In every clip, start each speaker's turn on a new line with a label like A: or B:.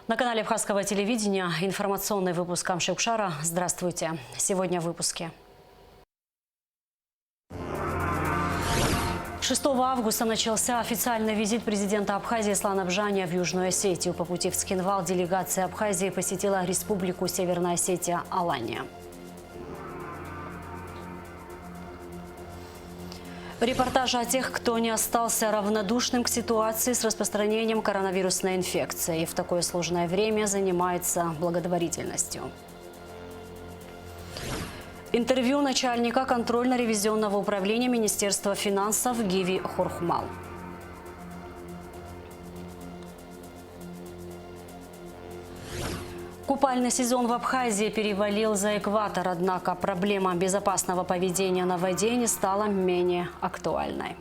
A: На канале Абхазского телевидения информационный выпуск Камши-Укшара. Здравствуйте. Сегодня в выпуске. 6 августа начался официальный визит президента Абхазии Аслана Бжания в Южную Осетию. По пути в Цхинвал делегация Абхазии посетила республику Северная Осетия Алания. Репортаж о тех, кто не остался равнодушным к ситуации с распространением коронавирусной инфекции и в такое сложное время занимается благотворительностью. Интервью начальника контрольно-ревизионного управления Министерства финансов Гиви Хорхмал. Купальный сезон в Абхазии перевалил за экватор, однако проблема безопасного поведения на воде не стала менее актуальной.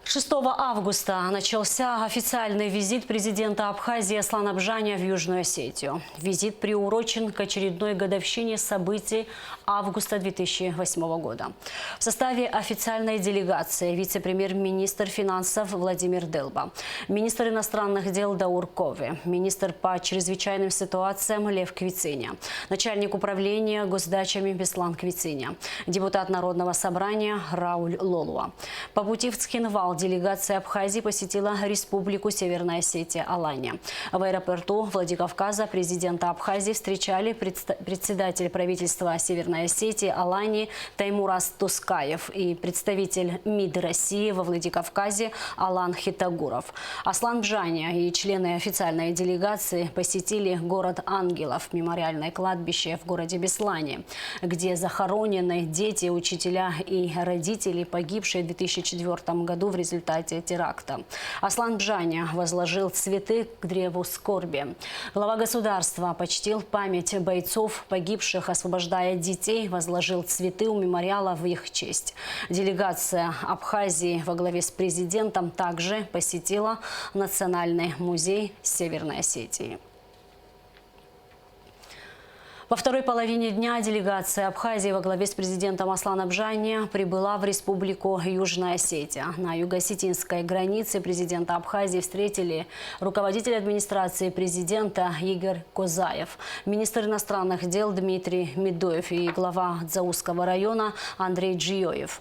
A: 6 августа начался официальный визит президента Абхазии Аслана Бжания в Южную Осетию. Визит приурочен к очередной годовщине событий августа 2008 года. В составе официальной делегации вице-премьер-министр финансов Владимир Делба, министр иностранных дел Даур Кове, министр по чрезвычайным ситуациям Лев Квициня, начальник управления госдачами Беслан Квициня, депутат Народного собрания Рауль Лолуа. По пути в Цхинвал делегация Абхазии посетила республику Северная Осетия Алания. В аэропорту Владикавказа президента Абхазии встречали председатель правительства Северной Осетии Алании Таймураз Тускаев и представитель МИД России во Владикавказе Алан Хитагуров. Аслан Бжания и члены официальной делегации посетили город Ангелов, мемориальное кладбище в городе Беслане, где захоронены дети, учителя и родители, погибшие в 2004 году в результате теракта. Аслан Бжания возложил цветы к древу скорби. Глава государства почтил память бойцов, погибших, освобождая детей, возложил цветы у мемориала в их честь. Делегация Абхазии во главе с президентом также посетила Национальный музей Северной Осетии. Во второй половине дня делегация Абхазии во главе с президентом Аслана Бжания прибыла в республику Южная Осетия. На юго-осетинской границе президента Абхазии встретили руководитель администрации президента Игорь Козаев, министр иностранных дел Дмитрий Медоев и глава Дзаузского района Андрей Джиёев.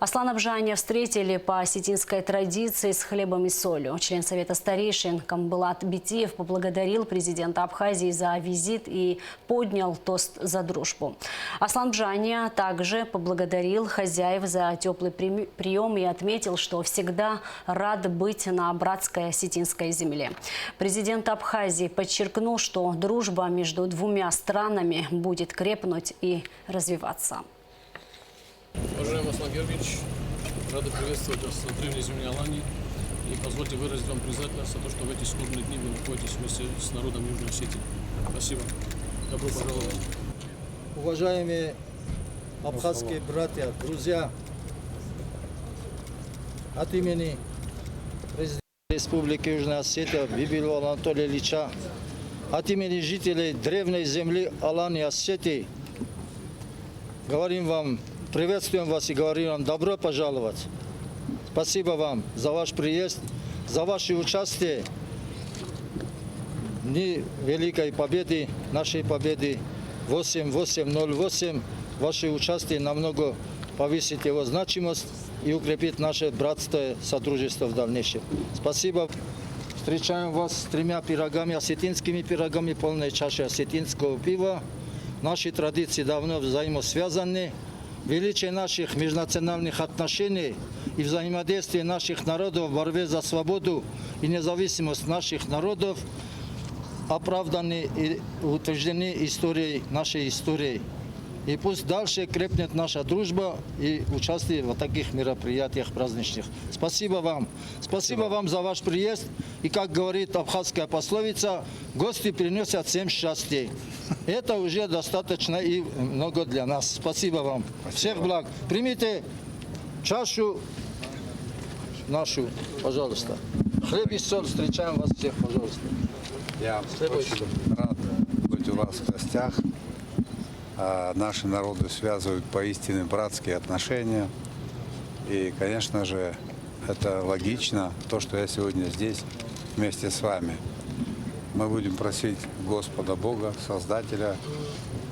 A: Аслана Бжания встретили по осетинской традиции с хлебом и солью. Член Совета старейшин Камбылат Битиев поблагодарил президента Абхазии за визит и поднял тост за дружбу. Аслан Бжания также поблагодарил хозяев за теплый прием и отметил, что всегда рад быть на братской осетинской земле. Президент Абхазии подчеркнул, что дружба между двумя странами будет крепнуть и развиваться.
B: Уважаемый Аслан Георгиевич, рады приветствовать вас на древней земле Алании. И позвольте выразить вам признательность за то, что в эти скорбные дни вы находитесь вместе с народом Южной Осетии. Спасибо. Добро пожаловать.
C: Уважаемые абхазские братья, друзья, от имени президента Республики Южная Осетия Бибилова Анатолия Ильича, от имени жителей древней земли Алании Осетии, говорим вам, приветствуем вас и говорим вам добро пожаловать. Спасибо вам за ваш приезд, за ваше участие в Дни Великой Победы, нашей победы 8-8-0-8. Ваше участие намного повысит его значимость и укрепит наше братское сотрудничество в дальнейшем. Спасибо. Встречаем вас с 3 пирогами, осетинскими пирогами, полной чашей осетинского пива. Наши традиции давно взаимосвязаны. Величие наших межнациональных отношений и взаимодействие наших народов в борьбе за свободу и независимость наших народов оправданы и утверждены историей, нашей историей. И пусть дальше крепнет наша дружба и участие в таких мероприятиях праздничных. Спасибо вам. Спасибо вам за ваш приезд. И как говорит абхазская пословица, гости приносят всем счастье. Это уже достаточно и много для нас. Спасибо вам. Спасибо. Всех благ. Примите чашу нашу, пожалуйста. Хлеб и соль. Встречаем вас всех, пожалуйста.
D: Я очень рад быть у вас в гостях. Наши народы связывают поистине братские отношения. И, конечно же, это логично, то, что я сегодня здесь вместе с вами. Мы будем просить Господа Бога, Создателя,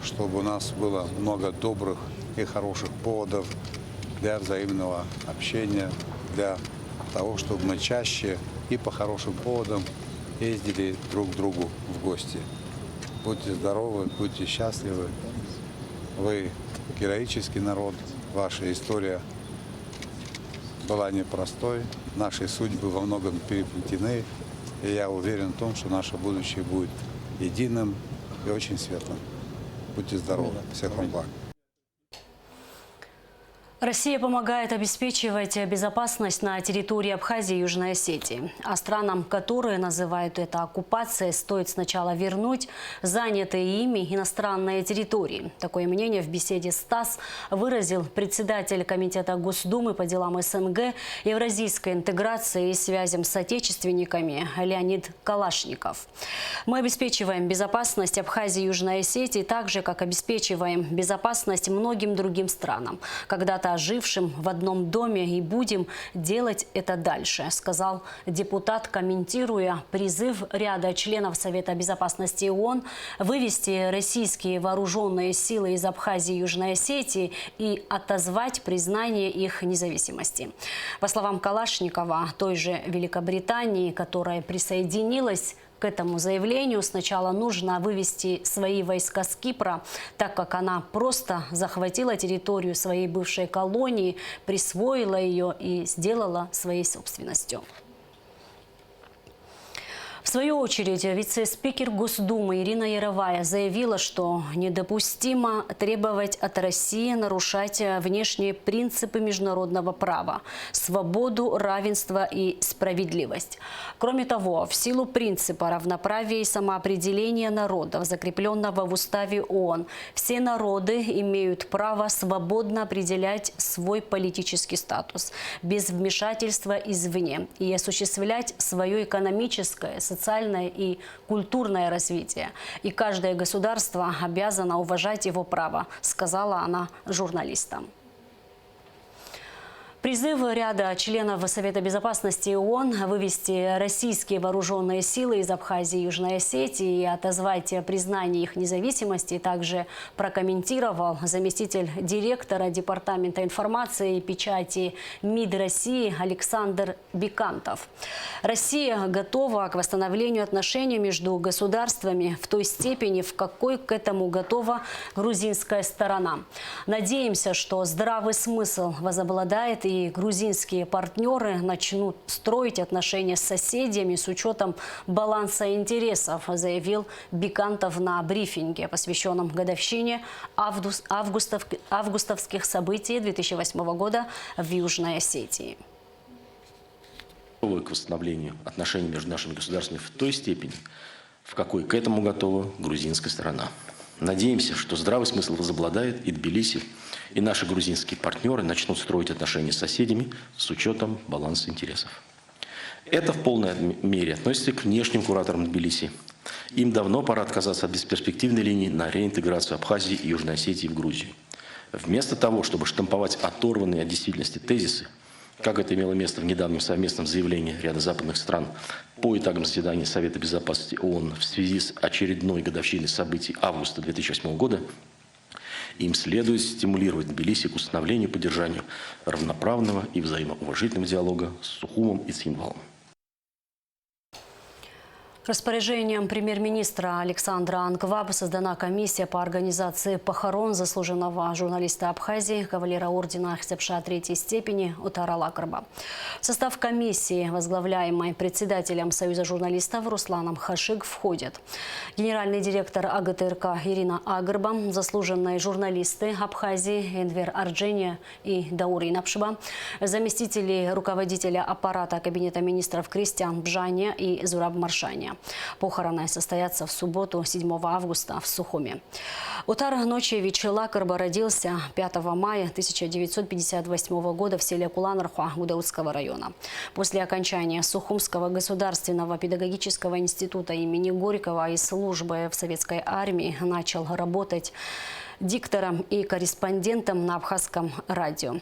D: чтобы у нас было много добрых и хороших поводов для взаимного общения, для того, чтобы мы чаще и по хорошим поводам ездили друг к другу в гости. Будьте здоровы, будьте счастливы. Вы героический народ, ваша история была непростой, наши судьбы во многом переплетены, и я уверен в том, что наше будущее будет единым и очень светлым. Будьте здоровы, всех вам благ.
A: Россия помогает обеспечивать безопасность на территории Абхазии и Южной Осетии. А странам, которые называют это оккупацией, стоит сначала вернуть занятые ими иностранные территории. Такое мнение в беседе с ТАСС выразил председатель Комитета Госдумы по делам СНГ, евразийской интеграции и связям с отечественниками Леонид Калашников. Мы обеспечиваем безопасность Абхазии и Южной Осетии так же, как обеспечиваем безопасность многим другим странам, когда-то жившим в одном доме, и будем делать это дальше, сказал депутат, комментируя призыв ряда членов Совета безопасности ООН вывести российские вооруженные силы из Абхазии и Южной Осетии и отозвать признание их независимости. По словам Калашникова, той же Великобритании, которая присоединилась к этому заявлению, сначала нужно вывести свои войска с Кипра, так как она просто захватила территорию своей бывшей колонии, присвоила ее и сделала своей собственностью. В свою очередь, вице-спикер Госдумы Ирина Яровая заявила, что недопустимо требовать от России нарушать внешние принципы международного права – свободу, равенство и справедливость. Кроме того, в силу принципа равноправия и самоопределения народов, закрепленного в Уставе ООН, все народы имеют право свободно определять свой политический статус, без вмешательства извне, и осуществлять свое экономическое, социальное и культурное развитие. И каждое государство обязано уважать его право, сказала она журналистам. Призыв ряда членов Совета безопасности ООН вывести российские вооруженные силы из Абхазии и Южной Осетии и отозвать признание их независимости также прокомментировал заместитель директора Департамента информации и печати МИД России Александр Бикантов. Россия готова к восстановлению отношений между государствами в той степени, в какой к этому готова грузинская сторона. Надеемся, что здравый смысл возобладает и грузинские партнеры начнут строить отношения с соседями с учетом баланса интересов, заявил Бикантов на брифинге, посвященном годовщине августовских событий 2008 года в Южной Осетии.
E: К восстановлению отношений между нашими государствами в той степени, в какой к этому готова грузинская сторона. Надеемся, что здравый смысл возобладает, и Тбилиси, и наши грузинские партнеры начнут строить отношения с соседями с учетом баланса интересов. Это в полной мере относится к внешним кураторам Тбилиси. Им давно пора отказаться от бесперспективной линии на реинтеграцию Абхазии и Южной Осетии в Грузию. Вместо того, чтобы штамповать оторванные от действительности тезисы, как это имело место в недавнем совместном заявлении ряда западных стран по итогам заседания Совета безопасности ООН в связи с очередной годовщиной событий августа 2008 года, им следует стимулировать Тбилиси к установлению и поддержанию равноправного и взаимоуважительного диалога с Сухумом и Цхинвалом.
A: Распоряжением премьер-министра Александра Анкваба создана комиссия по организации похорон заслуженного журналиста Абхазии, кавалера ордена Хсепша третьей степени Утара Лакарба. В состав комиссии, возглавляемой председателем Союза журналистов Русланом Хашиг, входят генеральный директор АГТРК Ирина Агырба, заслуженные журналисты Абхазии Энвер Арджения и Даури Напшиба, заместители руководителя аппарата Кабинета министров Кристиан Бжаня и Зураб Маршаня. Похороны состоятся в субботу, 7 августа, в Сухуме. Утар Ночевич Лакарба родился 5 мая 1958 года в селе Куланархуа Гудаутского района. После окончания Сухумского государственного педагогического института имени Горького и службы в советской армии начал работать диктором и корреспондентом на абхазском радио.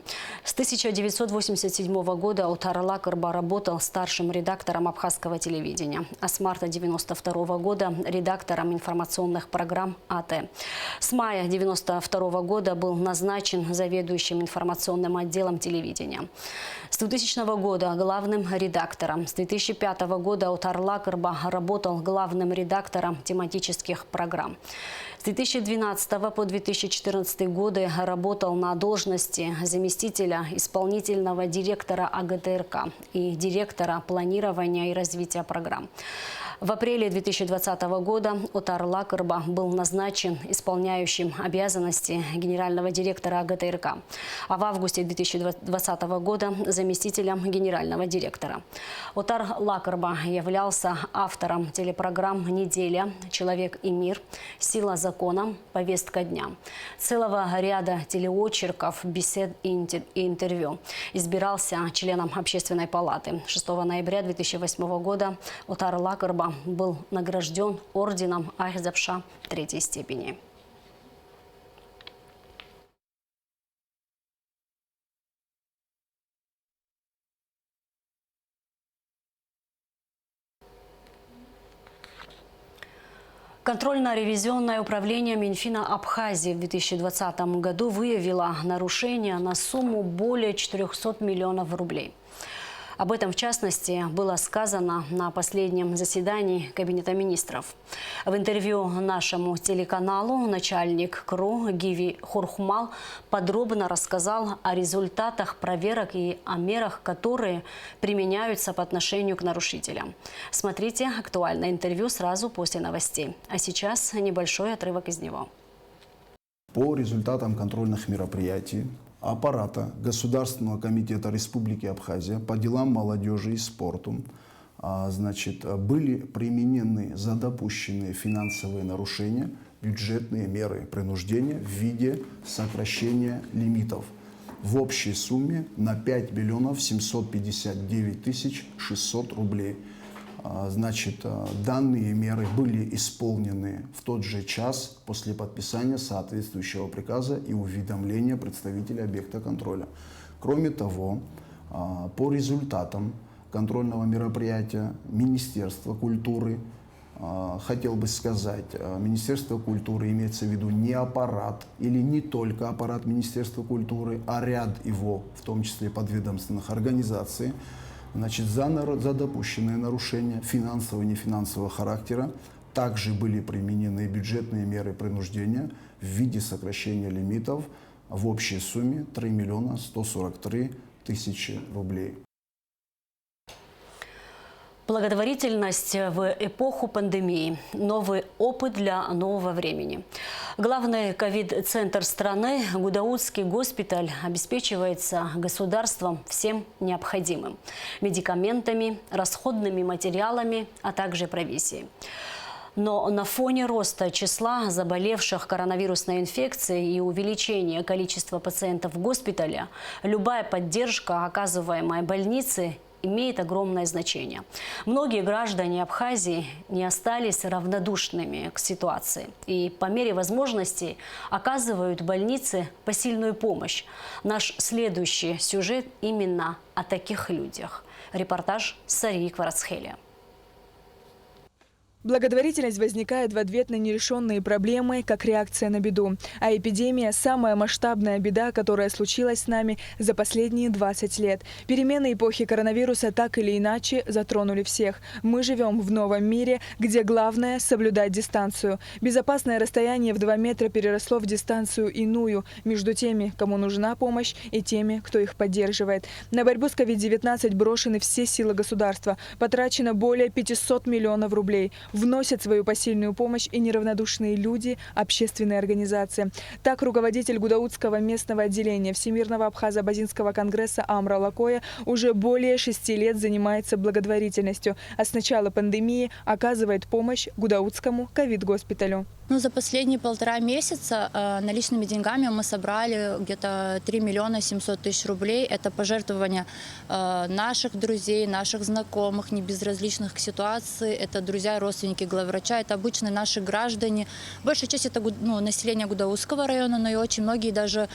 A: С 1987 года Отар Лакырба работал старшим редактором абхазского телевидения, а с марта 1992 года редактором информационных программ АТ. С мая 1992 года был назначен заведующим информационным отделом телевидения. С 2000 года главным редактором. С 2005 года Отар Лакырба работал главным редактором тематических программ. С 2012 по 2014 годы работал на должности заместителя исполнительного директора АГТРК и директора планирования и развития программ. В апреле 2020 года Отар Лакырба был назначен исполняющим обязанности генерального директора АГТРК, а в августе 2020 года заместителем генерального директора. Отар Лакырба являлся автором телепрограмм «Неделя», «Человек и мир», «Сила закона», «Повестка дня», целого ряда телеочерков, бесед и интервью. Избирался членом Общественной палаты. 6 ноября 2008 года Отар Лакырба был награжден орденом Айхзапша 3-й степени. Контрольно-ревизионное управление Минфина Абхазии в 2020 году выявило нарушения на сумму более 400 миллионов рублей. Об этом, в частности, было сказано на последнем заседании Кабинета министров. В интервью нашему телеканалу начальник КРУ Гиви Хурхмал подробно рассказал о результатах проверок и о мерах, которые применяются по отношению к нарушителям. Смотрите актуальное интервью сразу после новостей. А сейчас небольшой отрывок из него.
F: По результатам контрольных мероприятий аппарата Государственного комитета Республики Абхазия по делам молодежи и спорту были применены за допущенные финансовые нарушения бюджетные меры принуждения в виде сокращения лимитов в общей сумме на 5 миллионов 759 тысяч 600 рублей. Данные меры были исполнены в тот же час после подписания соответствующего приказа и уведомления представителя объекта контроля. Кроме того, по результатам контрольного мероприятия Министерство культуры, хотел бы сказать, Министерство культуры имеется в виду не аппарат или не только аппарат Министерства культуры, а ряд его, в том числе подведомственных организаций, за допущенные нарушения финансового и нефинансового характера также были применены бюджетные меры принуждения в виде сокращения лимитов в общей сумме 3 миллиона 143 тысячи рублей.
A: Благотворительность в эпоху пандемии. Новый опыт для нового времени. Главный ковид-центр страны, Гудаутский госпиталь, обеспечивается государством всем необходимым – медикаментами, расходными материалами, а также провизией. Но на фоне роста числа заболевших коронавирусной инфекцией и увеличения количества пациентов в госпитале, любая поддержка, оказываемая больнице, имеет огромное значение. Многие граждане Абхазии не остались равнодушными к ситуации и по мере возможностей оказывают больнице посильную помощь. Наш следующий сюжет именно о таких людях. Репортаж Сарии Кварацхеля.
G: Благотворительность возникает в ответ на нерешенные проблемы, как реакция на беду. А эпидемия – самая масштабная беда, которая случилась с нами за последние 20 лет. Перемены эпохи коронавируса так или иначе затронули всех. Мы живем в новом мире, где главное – соблюдать дистанцию. Безопасное расстояние в 2 метра переросло в дистанцию иную между теми, кому нужна помощь, и теми, кто их поддерживает. На борьбу с COVID-19 брошены все силы государства. Потрачено более 500 миллионов рублей. Вносят свою посильную помощь и неравнодушные люди, общественные организации. Так, руководитель Гудаутского местного отделения Всемирного Абхазо-Базинского конгресса Амра Лакоя уже более 6 лет занимается благотворительностью, а с начала пандемии оказывает помощь Гудаутскому ковид-госпиталю.
H: Ну, за последние 1,5 месяца наличными деньгами мы собрали где-то 3 миллиона 700 тысяч рублей. Это пожертвования наших друзей, наших знакомых, не безразличных к ситуации. Это друзья и родственники главврача, это обычные наши граждане. Большая часть это население Гудаузского района, но и очень многие даже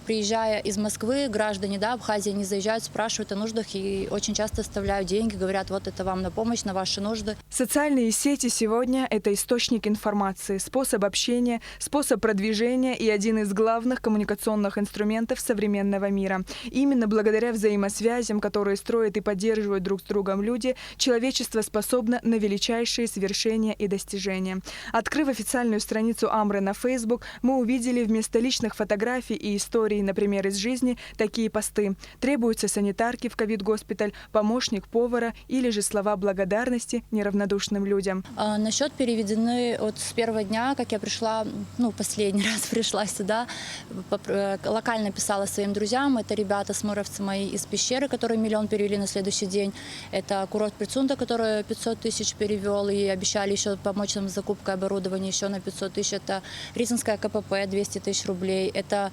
H: приезжая из Москвы, граждане Абхазии, они заезжают, спрашивают о нуждах и очень часто оставляют деньги, говорят, вот это вам на помощь, на ваши нужды.
G: Социальные сети сегодня – это источник информации, способ общения, способ продвижения и один из главных коммуникационных инструментов современного мира. Именно благодаря взаимосвязям, которые строят и поддерживают друг с другом люди, человечество способно на величайшие свершения и достижения. Открыв официальную страницу Амры на Facebook, мы увидели вместо личных фотографий и историй, например, из жизни, такие посты. Требуются санитарки в ковид-госпиталь, помощник повара или же слова благодарности неравнодушным людям.
H: На счет переведены вот с первого дня, как я пришла, последний раз пришла сюда, локально писала своим друзьям. Это ребята смуровцы мои из Пещеры, которые 1 миллион перевели на следующий день. Это курорт Прицунда, который 500 тысяч перевел и обещали еще помочь нам с закупкой оборудования еще на 500 тысяч. Это Ризинская КПП 200 тысяч рублей. Это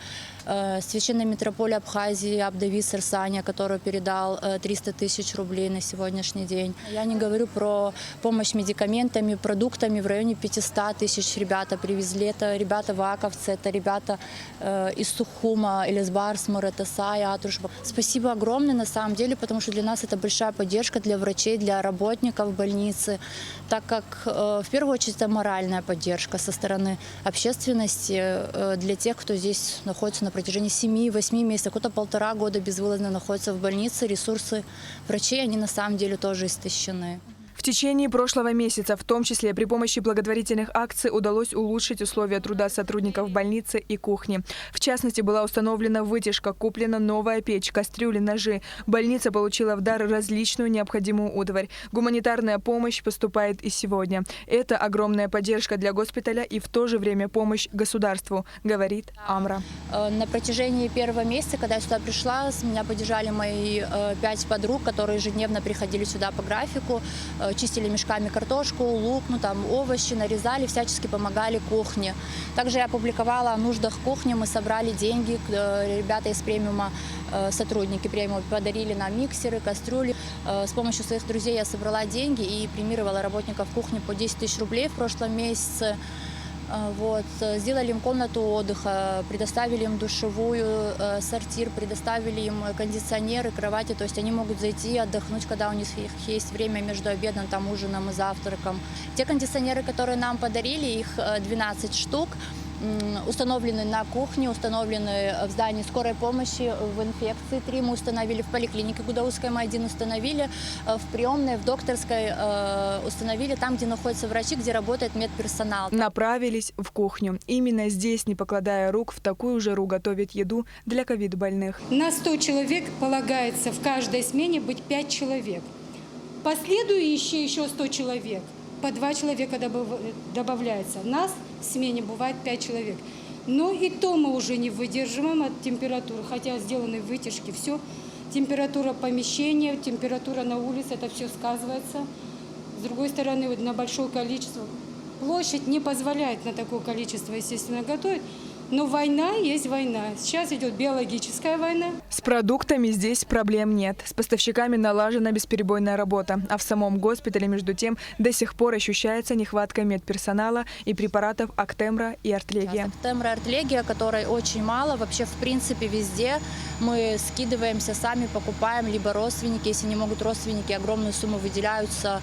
H: священная митрополия Абхазии Абдавис Ирсания, который передал 300 тысяч рублей на сегодняшний день. Я не говорю про помощь медикаментами, продуктами. В районе 500 тысяч ребята привезли. Это ребята ваковцы, это ребята из Сухума, Элисбар, Сморетаса, Атушба. Спасибо огромное на самом деле, потому что для нас это большая поддержка, для врачей, для работников больницы, так как в первую очередь это моральная поддержка со стороны общественности для тех, кто здесь находится на протяжении 7-8 месяцев, кто-то 1,5 года безвылазно находится в больнице. Ресурсы врачей, они на самом деле тоже истощены.
G: В течение прошлого месяца, в том числе при помощи благотворительных акций, удалось улучшить условия труда сотрудников больницы и кухни. В частности, была установлена вытяжка, куплена новая печь, кастрюли, ножи. Больница получила в дар различную необходимую утварь. Гуманитарная помощь поступает и сегодня. Это огромная поддержка для госпиталя и в то же время помощь государству, говорит Амра.
H: На протяжении первого месяца, когда я сюда пришла, меня поддержали мои 5 подруг, которые ежедневно приходили сюда по графику, чистили мешками картошку, лук, овощи, нарезали, всячески помогали кухне. Также я опубликовала о нуждах кухни, мы собрали деньги, ребята из премиума, сотрудники премиума подарили нам миксеры, кастрюли. С помощью своих друзей я собрала деньги и премировала работников кухни по 10 тысяч рублей в прошлом месяце. Сделали им комнату отдыха, предоставили им душевую, сортир, предоставили им кондиционеры, кровати. То есть они могут зайти отдохнуть, когда у них есть время между обедом, ужином и завтраком. Те кондиционеры, которые нам подарили, их 12 штук, установлены на кухне, установлены в здании скорой помощи, в инфекции 3 мы установили, в поликлинике Гудаузской мы 1 установили, в приемной, в докторской установили, там, где находятся врачи, где работает медперсонал.
G: Направились в кухню. Именно здесь, не покладая рук, в такую жару готовят еду для ковид-больных.
I: На 100 человек полагается в каждой смене быть 5 человек. Последующие еще 100 человек. По 2 человека добавляется. У нас в смене бывает 5 человек. Но и то мы уже не выдерживаем от температуры, хотя сделаны вытяжки, все. Температура помещения, температура на улице, это все сказывается. С другой стороны, на большое количество. Площадь не позволяет на такое количество, естественно, готовить. Но война есть война. Сейчас идет биологическая война.
G: С продуктами здесь проблем нет. С поставщиками налажена бесперебойная работа. А в самом госпитале, между тем, до сих пор ощущается нехватка медперсонала и препаратов Актемра и Артлегия.
H: Актемра и Артлегия, которой очень мало. Вообще, в принципе, везде мы скидываемся сами, покупаем, либо родственники. Если не могут родственники, огромную сумму выделяются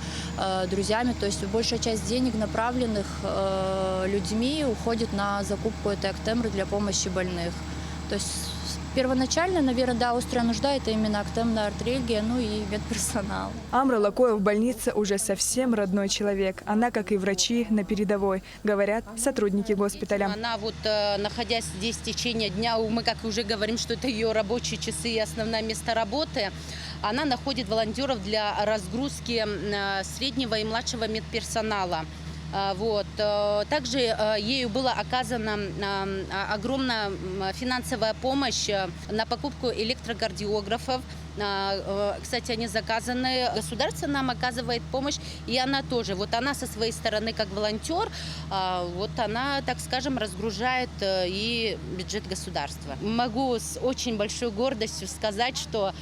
H: друзьями. То есть большая часть денег, направленных людьми, уходит на закупку этой Актемры для помощи больных. То есть первоначально, наверное, острая нужда – это именно Актемра, Артлегия, и медперсонал.
G: Амра Лакоева в больнице уже совсем родной человек. Она, как и врачи, на передовой, говорят сотрудники госпиталя.
J: Она находясь здесь в течение дня, мы как уже говорим, что это ее рабочие часы и основное место работы, она находит волонтеров для разгрузки среднего и младшего медперсонала. Также ею была оказана огромная финансовая помощь на покупку электрокардиографов, Кстати, они заказаны. Государство нам оказывает помощь, и она тоже. Вот она со своей стороны, как волонтер, вот она, так скажем, разгружает и бюджет государства. Могу с очень большой гордостью сказать, что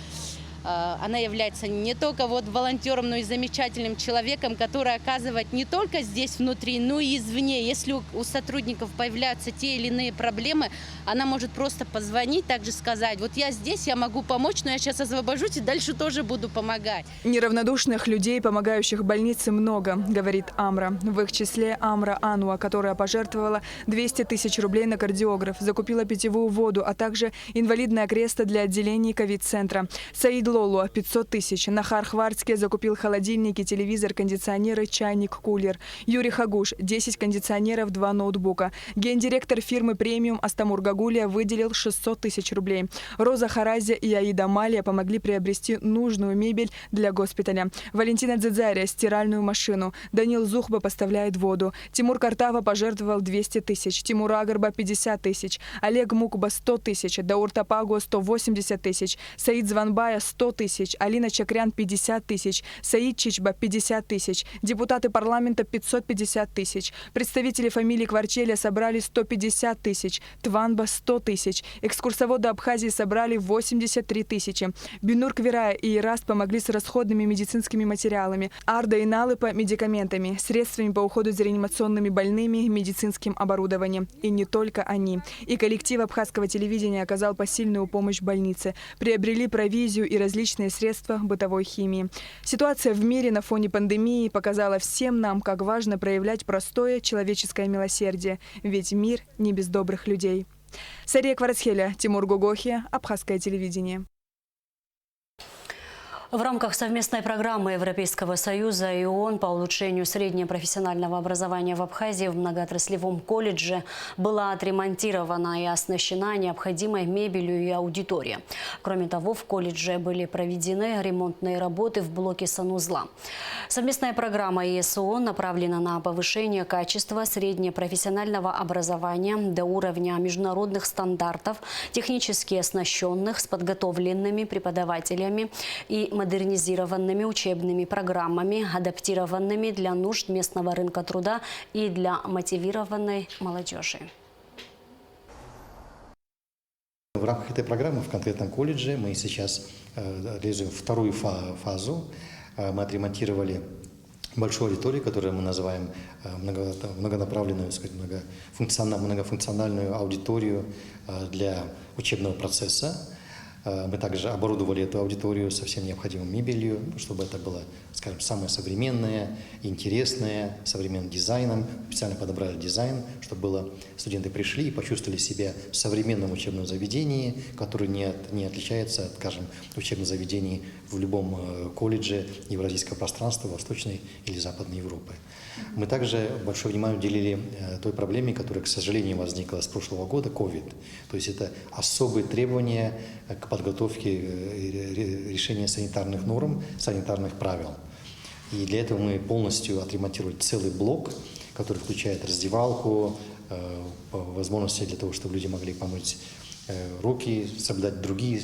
J: она является не только вот волонтером, но и замечательным человеком, который оказывает не только здесь внутри, но и извне. Если у сотрудников появляются те или иные проблемы, она может просто позвонить, также сказать: вот я здесь, я могу помочь, но я сейчас освобожусь и дальше тоже буду помогать.
G: Неравнодушных людей, помогающих больнице, много, говорит Амра. В их числе Амра Ануа, которая пожертвовала 200 тысяч рублей на кардиограф, закупила питьевую воду, а также инвалидное кресло для отделений ковид-центра. Саид Лолуа 500 тысяч. Нахар Хварцкий закупил холодильники, телевизор, кондиционеры, чайник, кулер. Юрий Хагуш 10 кондиционеров, 2 ноутбука. Гендиректор фирмы «Премиум» Астамур Гагулия выделил 600 тысяч рублей. Роза Харазия и Аида Малия помогли приобрести нужную мебель для госпиталя. Валентина Дзидзария – стиральную машину. Данил Зухба поставляет воду. Тимур Картава пожертвовал 200 тысяч. Тимур Агарба – 50 тысяч. Олег Мукба – 100 тысяч. Даур Тапаго – 180 тысяч. Саид Званбая – 100 тысяч. Алина Чакрян – 50 тысяч. Саид Чичба – 50 тысяч. Депутаты парламента – 550 тысяч. Представители фамилии Кварчеля собрали 150 тысяч. Тванба – 100 тысяч. Экскурсоводы Абхазии собрали 83 тысячи. Бинур Квирая и Ираст помогли с расходными медицинскими материалами. Арда и Налыпа – медикаментами, средствами по уходу за реанимационными больными, медицинским оборудованием. И не только они. И коллектив абхазского телевидения оказал посильную помощь больнице. Приобрели провизию и различные средства бытовой химии. Ситуация в мире на фоне пандемии показала всем нам, как важно проявлять простое человеческое милосердие. Ведь мир не без добрых людей. Сария Кварцхеля, Тимур Гогохи, Абхазское телевидение.
A: В рамках совместной программы Европейского Союза и ООН по улучшению среднепрофессионального образования в Абхазии в многоотраслевом колледже была отремонтирована и оснащена необходимой мебелью и аудитория. Кроме того, в колледже были проведены ремонтные работы в блоке санузла. Совместная программа ЕС и ООН направлена на повышение качества среднепрофессионального образования до уровня международных стандартов, технически оснащенных с подготовленными преподавателями и модернизированными учебными программами, адаптированными для нужд местного рынка труда и для мотивированной молодежи.
K: В рамках этой программы в конкретном колледже мы сейчас реализуем вторую фазу. Мы отремонтировали большую аудиторию, которую мы называем многонаправленную, многофункциональную аудиторию для учебного процесса. Мы также оборудовали эту аудиторию со всем необходимым мебелью, чтобы это было, скажем, самое современное, интересное, современным дизайном. Специально подобрали дизайн, чтобы студенты пришли и почувствовали себя в современном учебном заведении, которое не отличается от, скажем, учебных заведений в любом колледже евразийского пространства, Восточной или Западной Европы. Мы также большое внимание уделили той проблеме, которая, к сожалению, возникла с прошлого года, COVID. То есть это особые требования к подготовке решения санитарных норм, санитарных правил. И для этого мы полностью отремонтировали целый блок, который включает раздевалку, возможности для того, чтобы люди могли помыть руки, соблюдать другие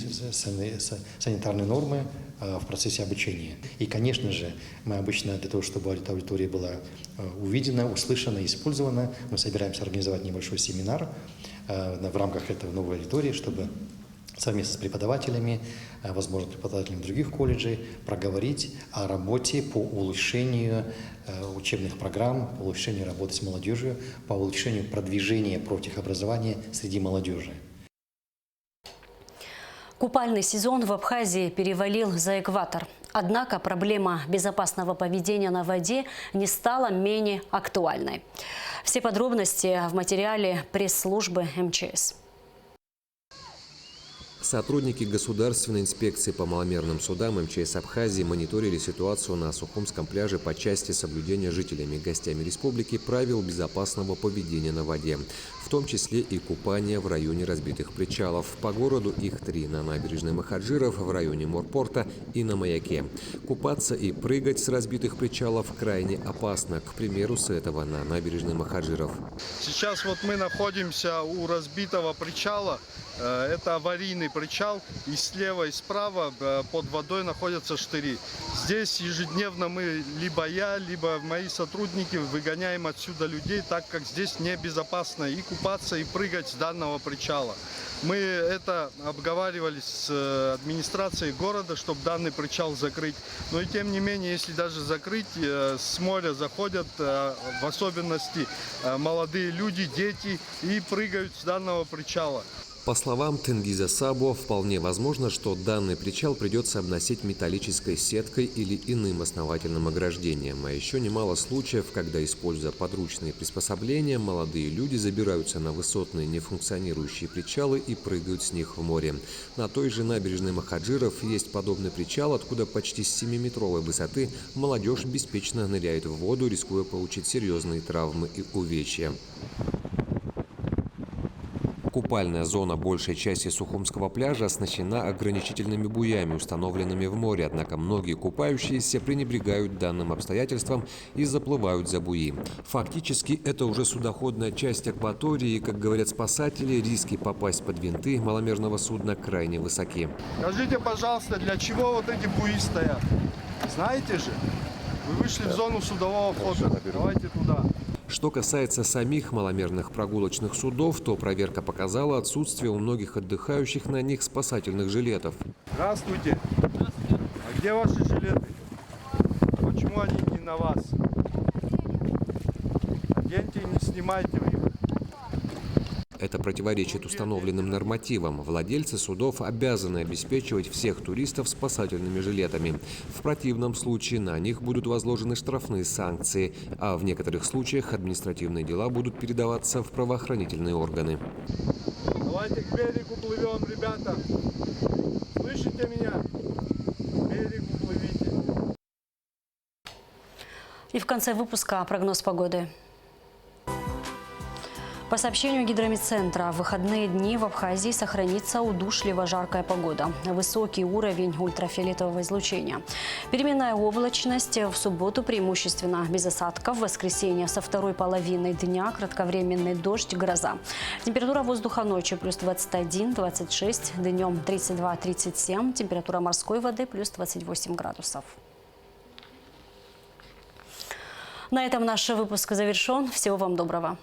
K: санитарные нормы в процессе обучения. И, конечно же, мы обычно для того, чтобы эта аудитория была увидена, услышана, использована, мы собираемся организовать небольшой семинар в рамках этой новой аудитории, чтобы совместно с преподавателями, возможно, преподавателями других колледжей, проговорить о работе по улучшению учебных программ, по улучшению работы с молодежью, по улучшению продвижения профтехобразования среди молодежи.
A: Купальный сезон в Абхазии перевалил за экватор. Однако проблема безопасного поведения на воде не стала менее актуальной. Все подробности в материале пресс-службы МЧС.
L: Сотрудники Государственной инспекции по маломерным судам МЧС Абхазии мониторили ситуацию на Сухумском пляже по части соблюдения жителями и гостями республики правил безопасного поведения на воде, в том числе и купания в районе разбитых причалов. По городу их 3 – на набережной Махаджиров, в районе Морпорта и на Маяке. Купаться и прыгать с разбитых причалов крайне опасно, к примеру, с этого на набережной Махаджиров.
M: Сейчас вот мы находимся у разбитого причала. это аварийный причал, и слева и справа под водой находятся штыри. Здесь ежедневно мы, либо я, либо мои сотрудники, выгоняем отсюда людей, так как здесь небезопасно и купаться, и прыгать с данного причала. Мы это обговаривали с администрацией города, чтобы данный причал закрыть. Но и тем не менее, если даже закрыть, с моря заходят, в особенности молодые люди, дети, и прыгают с данного причала.
L: По словам Тенгиза Сабо, вполне возможно, что данный причал придется обносить металлической сеткой или иным основательным ограждением. А еще немало случаев, когда, используя подручные приспособления, молодые люди забираются на высотные нефункционирующие причалы и прыгают с них в море. На той же набережной Махаджиров есть подобный причал, откуда почти с 7-метровой высоты молодежь беспечно ныряет в воду, рискуя получить серьезные травмы и увечья. Купальная зона большей части Сухумского пляжа оснащена ограничительными буями, установленными в море, однако многие купающиеся пренебрегают данным обстоятельством и заплывают за буи. Фактически это уже судоходная часть акватории, и, как говорят спасатели, риски попасть под винты маломерного судна крайне высоки.
M: Скажите, пожалуйста, для чего вот эти буи стоят? Знаете же? Вы вышли в зону судового входа. Давайте туда.
L: Что касается самих маломерных прогулочных судов, то проверка показала отсутствие у многих отдыхающих на них спасательных жилетов.
M: Здравствуйте. А где ваши жилеты? Почему они не на вас? Оденьте и не снимайте их.
L: Это противоречит установленным нормативам. Владельцы судов обязаны обеспечивать всех туристов спасательными жилетами. В противном случае на них будут возложены штрафные санкции, а в некоторых случаях административные дела будут передаваться в правоохранительные органы.
M: Давайте к берегу плывем, ребята. Слышите меня? К берегу плывите.
A: И в конце выпуска прогноз погоды. По сообщению Гидромедцентра, в выходные дни в Абхазии сохранится удушливо жаркая погода. Высокий уровень ультрафиолетового излучения. Переменная облачность. В субботу преимущественно без осадков. В воскресенье со второй половины дня кратковременный дождь, гроза. Температура воздуха ночью плюс 21-26, днем 32-37. Температура морской воды плюс 28 градусов. На этом наш выпуск завершен. Всего вам доброго.